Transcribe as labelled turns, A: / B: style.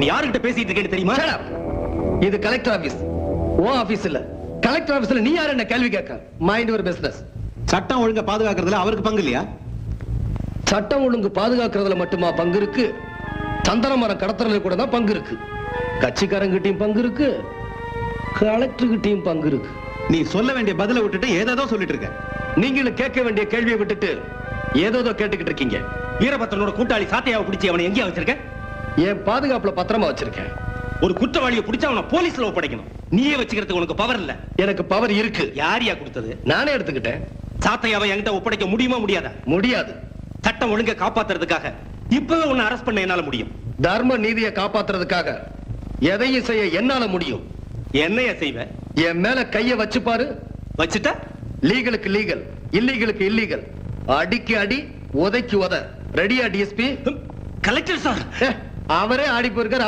A: நீ யாருகிட்ட பேசிட்டு இருக்கேன்னு தெரியுமா?
B: இது கலெக்டர் ஆபீஸ், ஓ ஆபீஸ் இல்ல. கலெக்டர் ஆபீஸ்ல நீ யாரு என்ன கேள்வி கேட்க? Mind your business.
A: சட்டம் ஒழுங்க பாதுகாக்கிறதுல அவருக்கு பங்கு இல்லையா?
B: சட்டம் ஒழுங்கு பாதுகாக்கிறதுல மட்டுமா பங்கு இருக்கு? சந்தன மரம் கடத்துறதுல கூட தான் பங்கு இருக்கு. கட்சிக்காரங்கிட்டையும் பங்கு இருக்கு, கலெக்டர்கிட்டையும் பங்கு இருக்கு.
A: நீ சொல்ல வேண்டிய பதில விட்டுட்டு ஏதோ சொல்லிட்டு இருக்க.
B: நீங்களும் கேட்க வேண்டிய கேள்வியை விட்டுட்டு ஏதோ கேட்டுக்கிட்டு இருக்கீங்க.
A: வீரபத்ரனோட கூட்டாளி சாத்தையாவை பிடிச்சி அவனை எங்கேயா வச்சிருக்க?
B: என் பாதுகாப்புல பத்திரமா வச்சிருக்கேன்.
A: ஒரு குற்றவாளியை பிடிச்ச அவனை போலீஸ்ல ஒப்படைக்கணும். நீயே வச்சுக்கிறதுக்கு உனக்கு பவர் இல்ல.
B: எனக்கு பவர் இருக்கு.
A: யாரியா கொடுத்தது?
B: நானே எடுத்துக்கிட்டேன்.
A: சாத்தையாவை என்கிட்ட ஒப்படைக்க முடியுமா முடியாதா?
B: முடியாது.
A: சட்டம் ஒழுங்க காப்பாத்துறதுக்காக இப்பவே உன்னை அரெஸ்ட் பண்ண என்னால முடியும்.
B: தர்ம நீதியை காப்பாத்துறதுக்காக எதையும் செய்ய என்னால முடியும்.
A: என்னைய செய்வ?
B: என் மேல கைய வச்சு பாரு.
A: வச்சுட்டா
B: லீகலுக்கு லீகல், இல்லீகலுக்கு இல்லீகல். அடிக்கு அடி, உதைக்கு உத. ரெடியா டிஎஸ்பி?
A: கலெக்டர் சார்
B: அவரே ஆடி போயிருக்கார்.